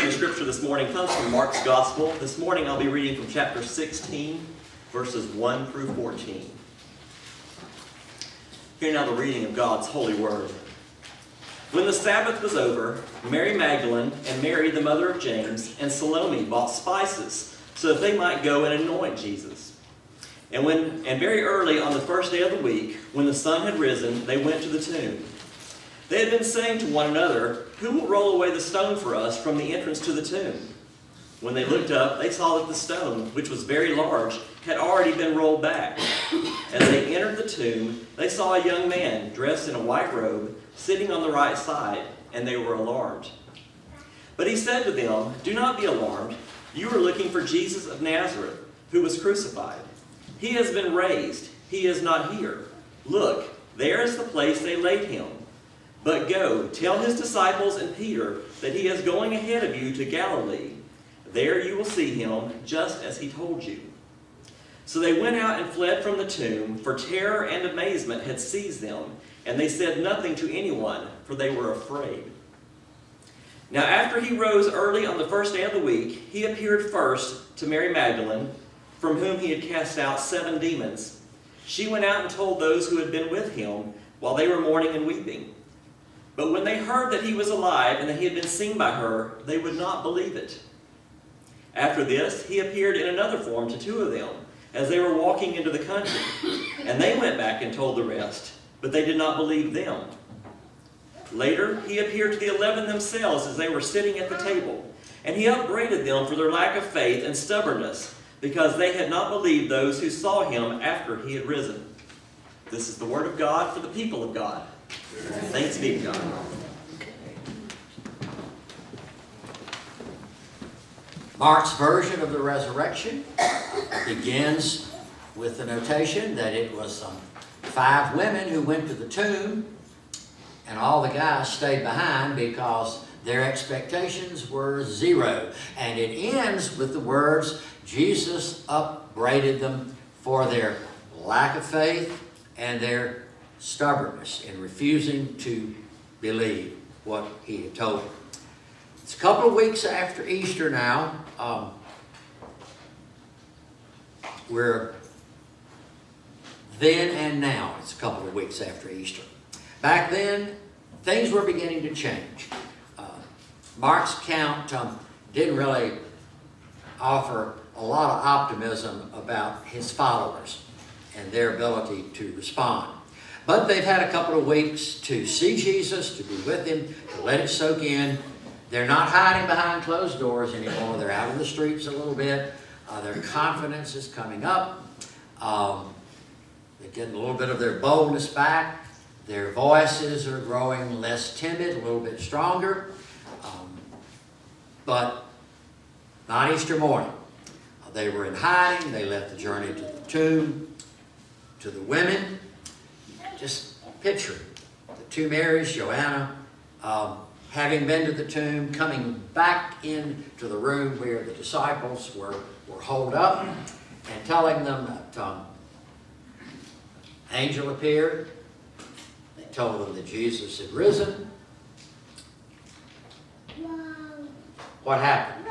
reading of Scripture this morning comes from Mark's Gospel. This morning I'll be reading from chapter 16, verses 1 through 14. Hear now the reading of God's holy word. When the Sabbath was over, Mary Magdalene and Mary, the mother of James, and Salome bought spices so that they might go and anoint Jesus. And very early on the first day of the week, when the sun had risen, they went to the tomb. They had been saying to one another, "Who will roll away the stone for us from the entrance to the tomb?" When they looked up, they saw that the stone, which was very large, had already been rolled back. As they entered the tomb, they saw a young man dressed in a white robe sitting on the right side, and they were alarmed. But he said to them, "Do not be alarmed. You are looking for Jesus of Nazareth, who was crucified. He has been raised. He is not here. Look, there is the place they laid him. But go, tell his disciples and Peter that he is going ahead of you to Galilee. There you will see him, just as he told you." So they went out and fled from the tomb, for terror and amazement had seized them, and they said nothing to anyone, for they were afraid. Now after he rose early on the first day of the week, he appeared first to Mary Magdalene, from whom he had cast out 7 demons. She went out and told those who had been with him, while they were mourning and weeping. But when they heard that he was alive and that he had been seen by her, they would not believe it. After this, he appeared in another form to 2 of them, as they were walking into the country. And they went back and told the rest, but they did not believe them. Later, he appeared to the 11 themselves as they were sitting at the table. And he upbraided them for their lack of faith and stubbornness, because they had not believed those who saw him after he had risen. This is the word of God for the people of God. Thanks be to God. Mark's version of the resurrection begins with the notation that it was 5 women who went to the tomb, and all the guys stayed behind because their expectations were 0. And it ends with the words, Jesus upbraided them for their lack of faith and their stubbornness in refusing to believe what he had told them. It's a couple of weeks after Easter now. We're then and now. It's a couple of weeks after Easter. Back then, things were beginning to change. Mark's account didn't really offer a lot of optimism about his followers and their ability to respond. But they've had a couple of weeks to see Jesus, to be with him, to let it soak in. They're not hiding behind closed doors anymore. They're out in the streets a little bit. Their confidence is coming up. They're getting a little bit of their boldness back. Their voices are growing less timid, a little bit stronger. But not Easter morning. They were in hiding. They left the journey to the tomb. To the women, just picture the 2 Marys, Joanna, having been to the tomb, coming back into the room where the disciples were holed up, and telling them that angel appeared. They told them that Jesus had risen. What happened?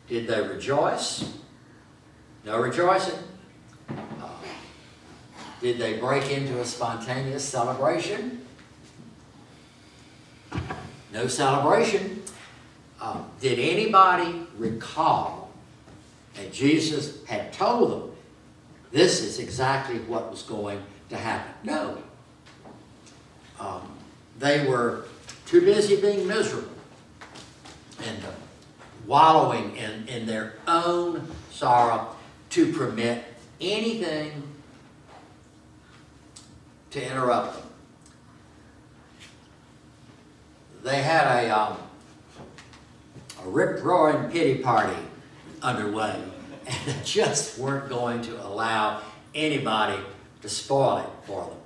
Did they rejoice? No rejoicing. Did they break into a spontaneous celebration? No celebration. Did anybody recall that Jesus had told them this is exactly what was going to happen? No. They were too busy being miserable and wallowing in their own sorrow to permit anything to interrupt them. They had a rip-roaring pity party underway, and they just weren't going to allow anybody to spoil it for them.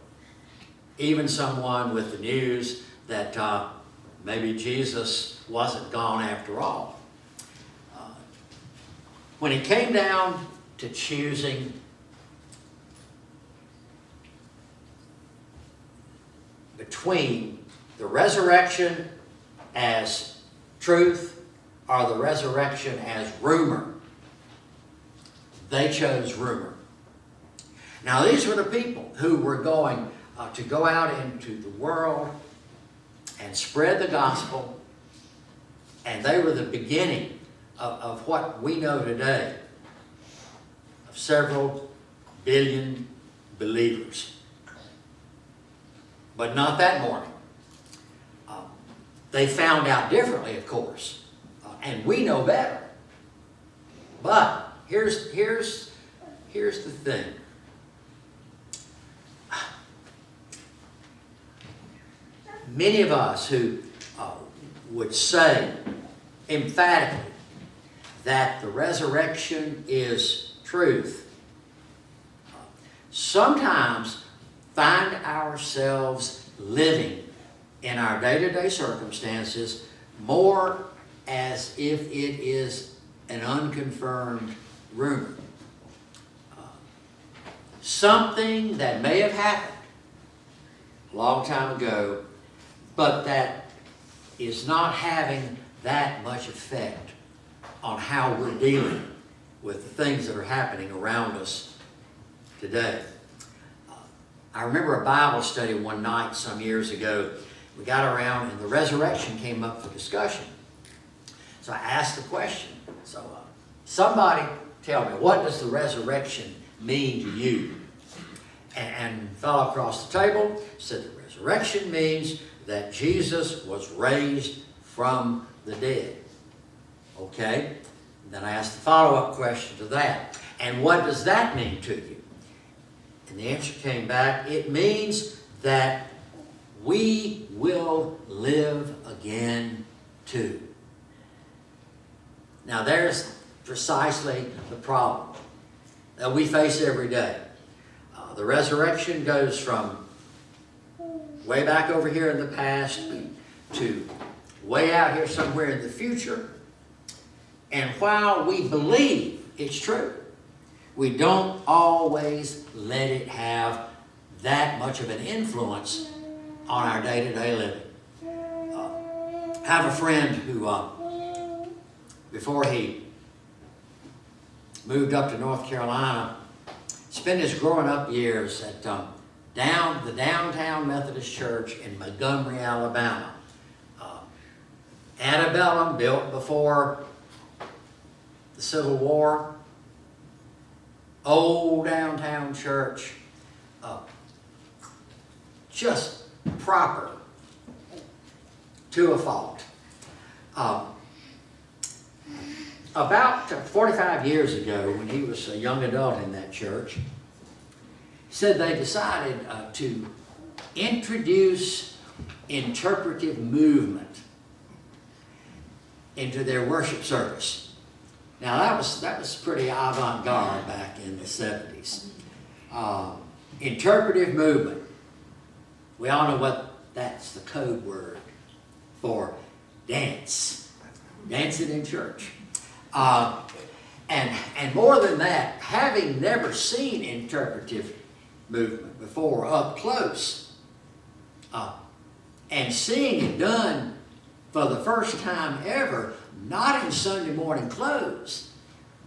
Even someone with the news that maybe Jesus wasn't gone after all. When it came down to choosing between the resurrection as truth or the resurrection as rumor. They chose rumor. Now, these were the people who were going to go out into the world and spread the gospel, and they were the beginning of what we know today of several billion believers. But not that morning. They found out differently, of course, and we know better. But here's the thing. Many of us who would say emphatically that the resurrection is truth, sometimes find ourselves living in our day-to-day circumstances more as if it is an unconfirmed rumor. Something that may have happened a long time ago, but that is not having that much effect on how we're dealing with the things that are happening around us today. I remember a Bible study one night some years ago. We got around and the resurrection came up for discussion. So I asked the question. So somebody tell me, what does the resurrection mean to you? And the fellow across the table said the resurrection means that Jesus was raised from the dead. Okay? Then I asked the follow-up question to that. And what does that mean to you? And the answer came back, it means that we will live again too. Now there's precisely the problem that we face every day. The resurrection goes from way back over here in the past to way out here somewhere in the future. And while we believe it's true, we don't always let it have that much of an influence on our day-to-day living. I have a friend who, before he moved up to North Carolina, spent his growing up years at the downtown Methodist Church in Montgomery, Alabama. Antebellum, built before the Civil War. Old downtown church. Just proper to a fault. About 45 years ago, when he was a young adult in that church, he said they decided to introduce interpretive movement into their worship service. Now that was pretty avant-garde back in the 70s. Interpretive movement. We all know what that's the code word for dance. Dancing in church. And more than that, having never seen interpretive movement before up close, and seeing it done for the first time ever, not in Sunday morning clothes,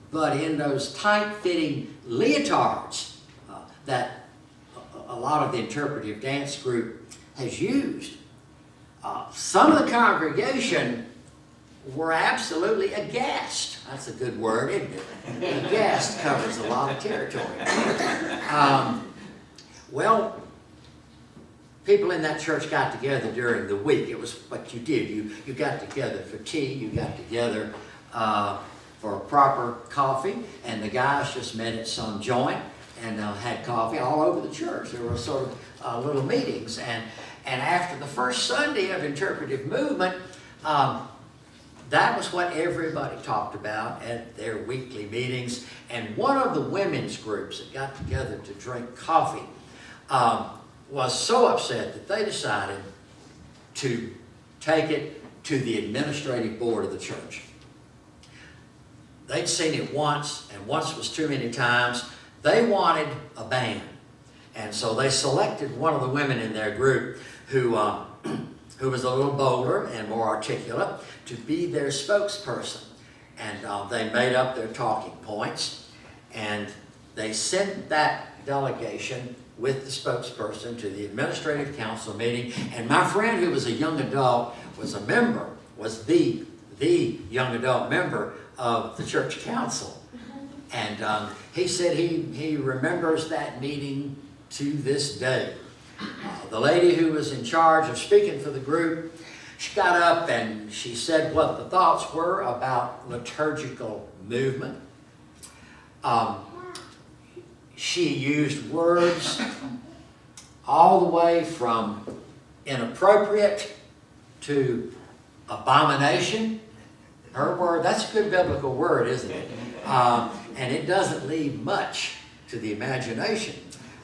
but in those tight-fitting leotards that a lot of the interpretive dance group has used. Some of the congregation were absolutely aghast. That's a good word, isn't it? Aghast covers a lot of territory. Well, people in that church got together during the week. It was what you did. You got together for tea. You got together for proper coffee. And the guys just met at some joint and had coffee all over the church. There were sort of little meetings. And after the first Sunday of interpretive movement, that was what everybody talked about at their weekly meetings. And one of the women's groups that got together to drink coffee was so upset that they decided to take it to the administrative board of the church. They'd seen it once, and once was too many times. They wanted a band. And so they selected one of the women in their group who who was a little bolder and more articulate, to be their spokesperson. And they made up their talking points, and they sent that delegation with the spokesperson to the administrative council meeting. And my friend, who was a young adult, was the young adult member of the church council. And he said he remembers that meeting to this day. The lady who was in charge of speaking for the group, she got up and she said what the thoughts were about liturgical movement. She used words all the way from inappropriate to abomination. Her word, that's a good biblical word, isn't it? And it doesn't leave much to the imagination.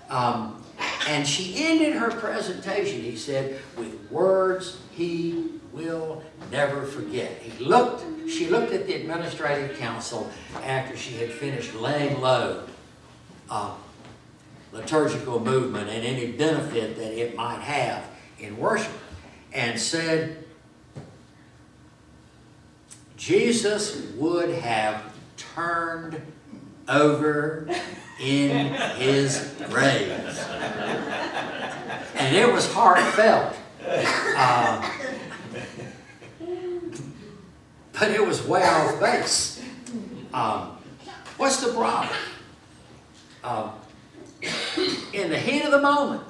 And she ended her presentation, he said, with words he will never forget. She looked at the administrative council after she had finished laying low liturgical movement and any benefit that it might have in worship, and said, Jesus would have turned over in his grave. And it was heartfelt. But it was way off base. What's the problem? In the heat of the moment,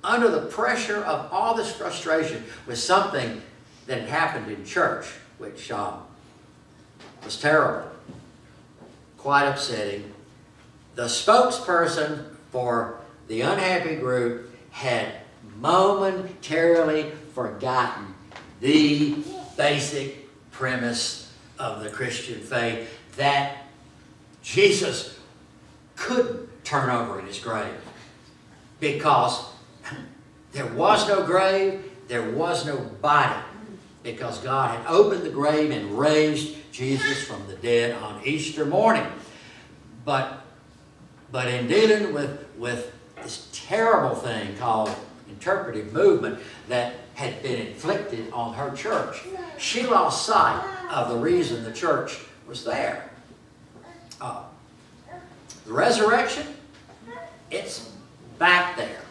under the pressure of all this frustration with something that had happened in church, which was terrible, quite upsetting, the spokesperson for the unhappy group had momentarily forgotten the basic premise of the Christian faith, that Jesus couldn't turn over in his grave, because there was no grave, there was no body, because God had opened the grave and raised Jesus from the dead on Easter morning. But in dealing with this terrible thing called interpretive movement that had been inflicted on her church, she lost sight of the reason the church was there. The resurrection, it's back there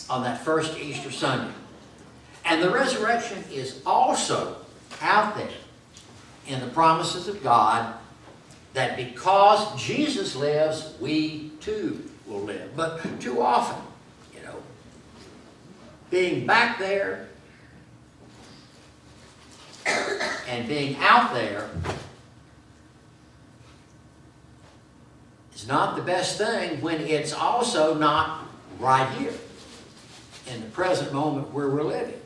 on that first Easter Sunday. And the resurrection is also out there in the promises of God, that because Jesus lives, we too will live. But too often, being back there and being out there is not the best thing when it's also not right here in the present moment where we're living.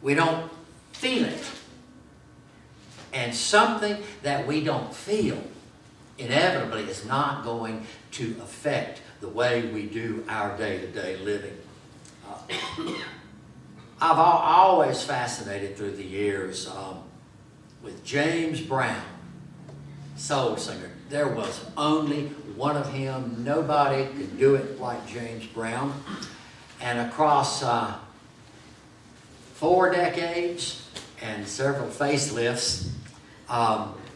We don't feel it. And something that we don't feel inevitably is not going to affect the way we do our day-to-day living. I've always fascinated through the years with James Brown, soul singer. There was only one of him. Nobody could do it like James Brown. And across 4 decades and several facelifts,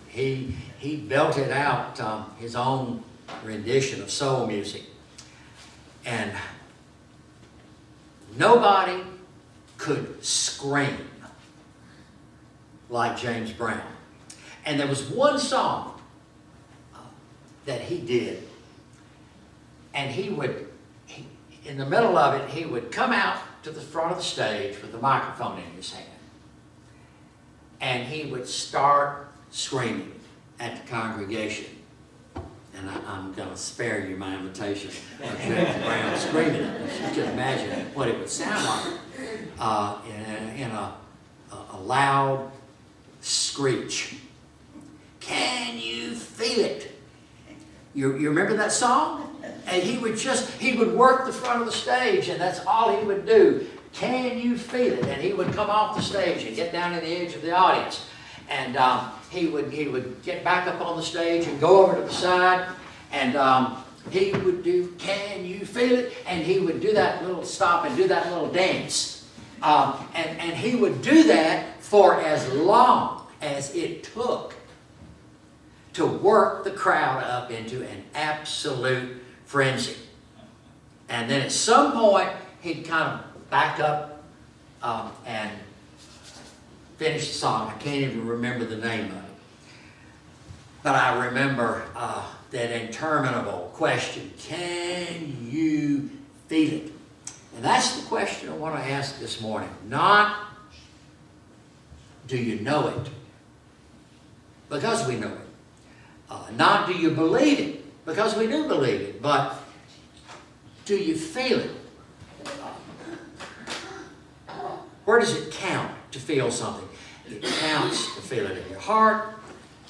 he belted out his own rendition of soul music. And nobody could scream like James Brown. And there was one song that he did, and in the middle of it, he would come out to the front of the stage with the microphone in his hand, and he would start screaming at the congregation. And I'm going to spare you my imitation of James Brown screaming at us. You can imagine what it would sound like in a loud screech. Can you feel it? You remember that song? And he would work the front of the stage, and that's all he would do. Can you feel it? And he would come off the stage and get down to the edge of the audience. And he would get back up on the stage and go over to the side, and he would do, "Can you feel it?" And he would do that little stop and do that little dance. And he would do that for as long as it took to work the crowd up into an absolute frenzy. And then at some point, he'd kind of back up and finish the song. I can't even remember the name of it. But I remember that interminable question, "Can you feel it?" And that's the question I want to ask this morning. Not, do you know it? Because we know it. Not, do you believe it? Because we do believe it. But do you feel it? Where does it count to feel something? It counts to feel it in your heart.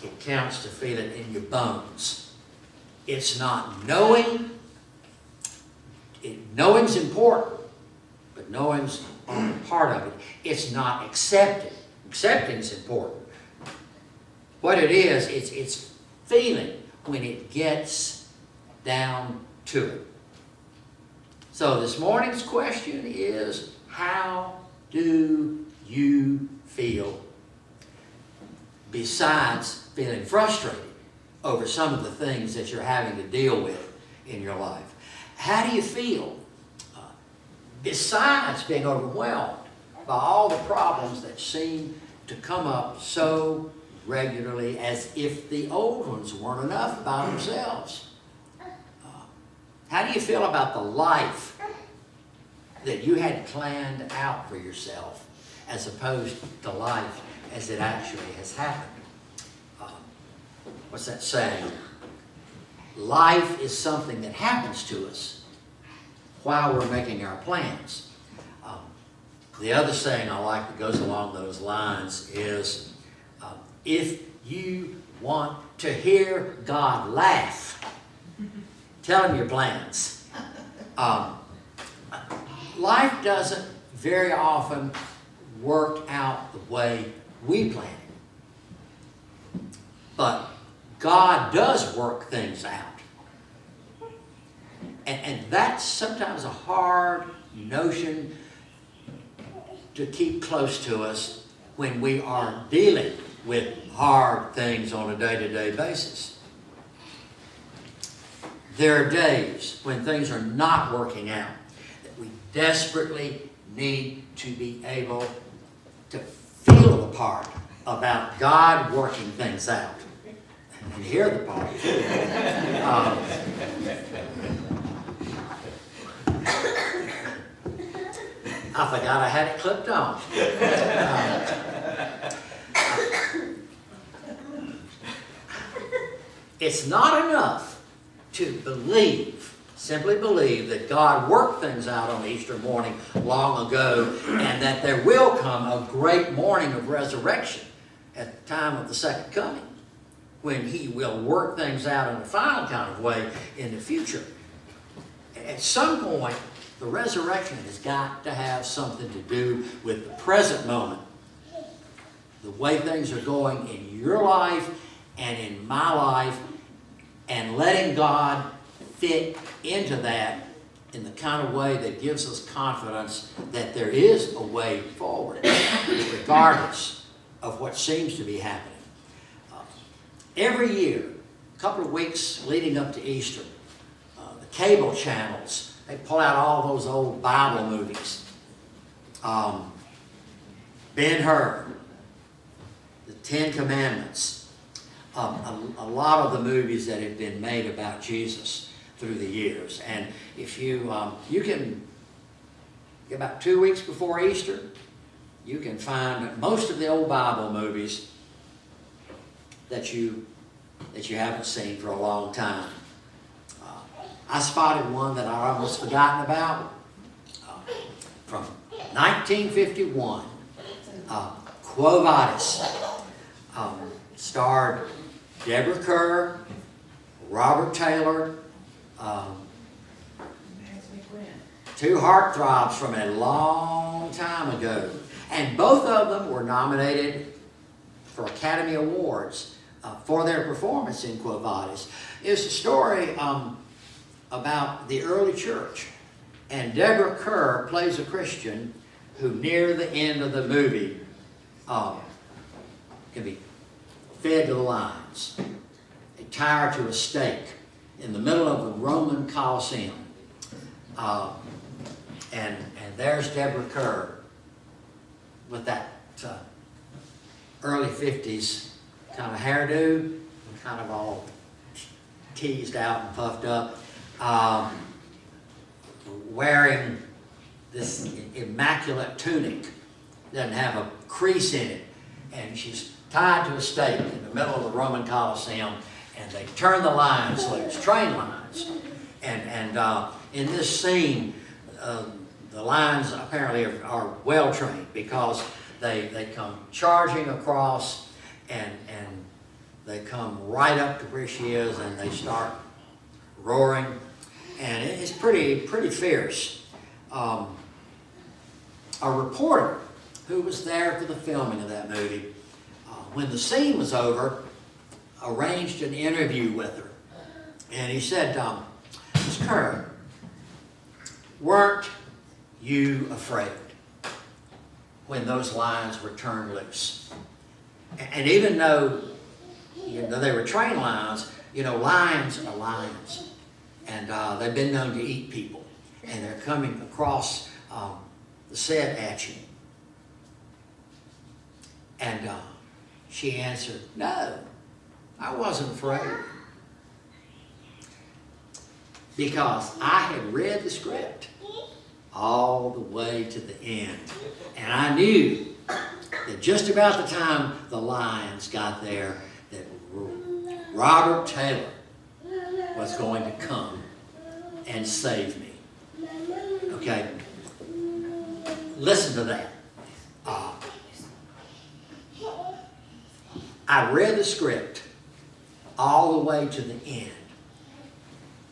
It counts to feel it in your bones. It's not knowing. Knowing's important, but knowing's only part of it. It's not accepting. Accepting's important. What it is, it's feeling when it gets down to it. So this morning's question is, how do you feel? Besides feeling frustrated over some of the things that you're having to deal with in your life. How do you feel besides being overwhelmed by all the problems that seem to come up so regularly, as if the old ones weren't enough by themselves? How do you feel about the life that you had planned out for yourself as opposed to life as it actually has happened? What's that saying? Life is something that happens to us while we're making our plans. The other saying I like that goes along those lines is, if you want to hear God laugh, tell him your plans. Life doesn't very often work out the way we plan it. But God does work things out. And that's sometimes a hard notion to keep close to us when we are dealing with hard things on a day-to-day basis. There are days when things are not working out that we desperately need to be able to feel the part about God working things out and hear the part. I forgot I had it clipped on. It's not enough to believe, simply believe that God worked things out on Easter morning long ago and that there will come a great morning of resurrection at the time of the second coming, when he will work things out in a final kind of way in the future. At some point, the resurrection has got to have something to do with the present moment. The way things are going in your life and in my life, and letting God fit into that in the kind of way that gives us confidence that there is a way forward, regardless of what seems to be happening. Every year, a couple of weeks leading up to Easter, the cable channels, they pull out all those old Bible movies. Ben-Hur, the Ten Commandments, a lot of the movies that have been made about Jesus through the years. And if you can, about 2 weeks before Easter, you can find most of the old Bible movies that you haven't seen for a long time. I spotted one that I'd almost forgotten about from 1951, Quo Vadis, starred Deborah Kerr, Robert Taylor, two heartthrobs from a long time ago. And both of them were nominated for Academy Awards for their performance in Quo Vadis. It's a story about the early church. And Deborah Kerr plays a Christian who, near the end of the movie, can be fed to the lions. They tie her to a stake in the middle of the Roman Colosseum. And there's Deborah Kerr with that early 50s kind of hairdo, kind of all teased out and puffed up, wearing this immaculate tunic, doesn't have a crease in it, and she's tied to a stake in the middle of the Roman Colosseum, and they turn the lions loose, train lions. And in this scene, the lions apparently are well trained, because they come charging across, and they come right up to where she is, and they start roaring, and it's pretty fierce. A reporter who was there for the filming of that movie, when the scene was over, arranged an interview with her, and he said, "Miss Kerr, weren't you afraid when those lions were turned loose?" And even though they were trained lions, lions are lions, and they've been known to eat people, and they're coming across the set at you. And she answered, "No, I wasn't afraid, because I had read the script all the way to the end, and I knew that just about the time the lions got there, that Robert Taylor was going to come and save me." Okay? Listen to that. I read the script all the way to the end,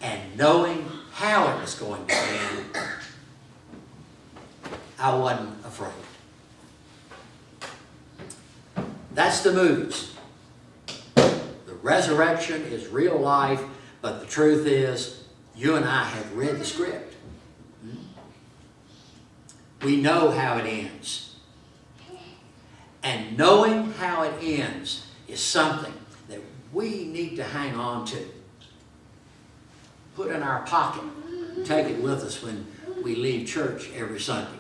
and knowing how it was going to end, I wasn't afraid. That's the movies. The resurrection is real life, but the truth is, you and I have read the script. We know how it ends. And knowing how it ends is something that we need to hang on to. Put in our pocket. Take it with us when we leave church every Sunday.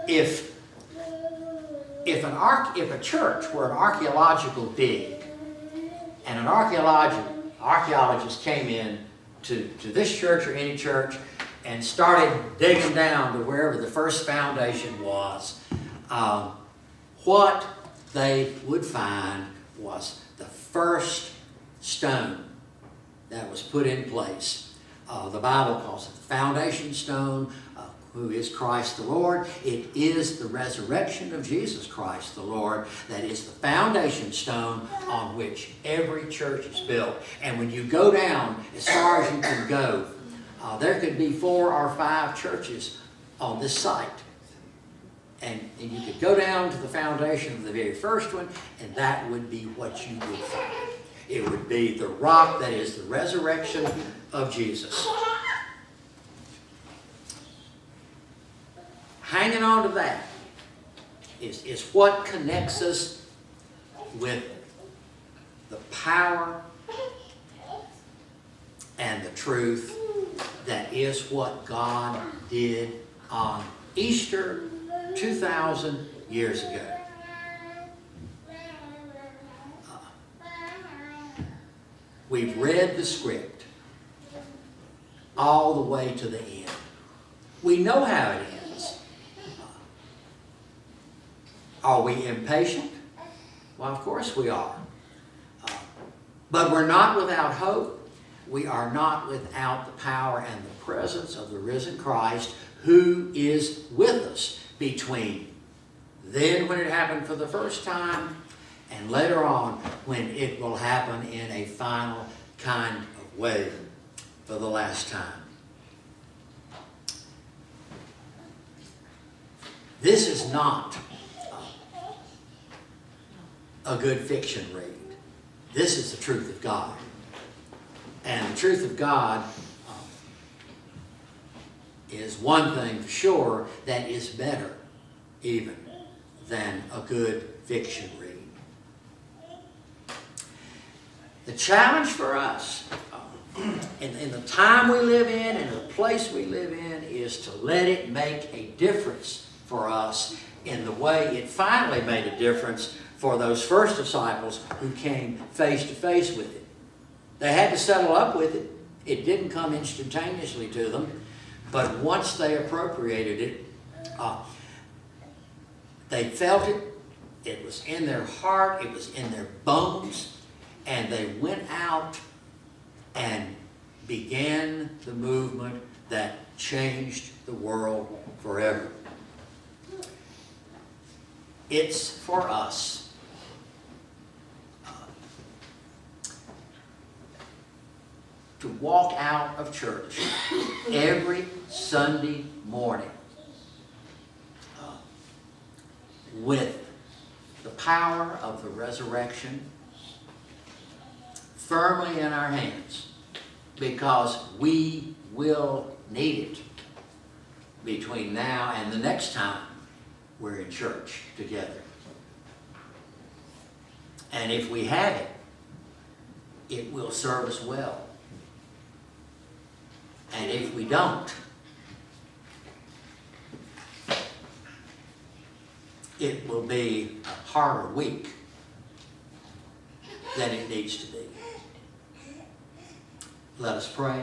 If a church were an archaeological dig, and an archaeologist came in to this church or any church and started digging down to wherever the first foundation was, what they would find was the first stone that was put in place. The Bible calls it the foundation stone, who is Christ the Lord. It is the resurrection of Jesus Christ the Lord that is the foundation stone on which every church is built. And when you go down as far as you can go, there could be 4 or 5 churches on this site. And you could go down to the foundation of the very first one, and that would be what you would find. It would be the rock that is the resurrection of Jesus. Hanging on to that is what connects us with the power and the truth that is what God did on Easter 2,000 years ago. We've read the script all the way to the end. We know how it ends. Are we impatient? Well, of course we are. But we're not without hope. We are not without the power and the presence of the risen Christ, who is with us between then when it happened for the first time and later on when it will happen in a final kind of way for the last time. This is not a good fiction read. this is the truth of God. And the truth of God is one thing for sure that is better even than a good fiction read. The challenge for us in the time we live in and the place we live in is to let it make a difference for us in the way it finally made a difference for those first disciples who came face to face with it. They had to settle up with it. It didn't come instantaneously to them, but once they appropriated it, they felt it. It was in their heart. It was in their bones. And they went out and began the movement that changed the world forever. It's for us to walk out of church every Sunday morning with the power of the resurrection firmly in our hands, because we will need it between now and the next time we're in church together. And if we have it, it will serve us well. And if we don't, it will be a harder week than it needs to be. Let us pray.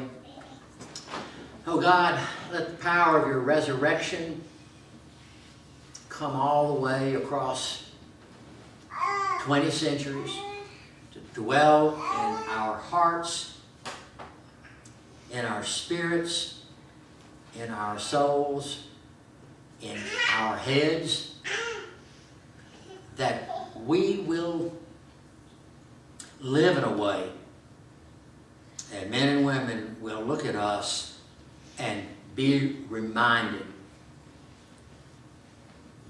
Oh God, let the power of your resurrection come all the way across 20 centuries to dwell in our hearts, in our spirits, in our souls, in our heads, that we will live in a way and men and women will look at us and be reminded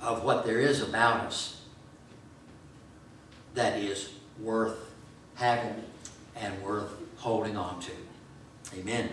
of what there is about us that is worth having and worth holding on to. Amen.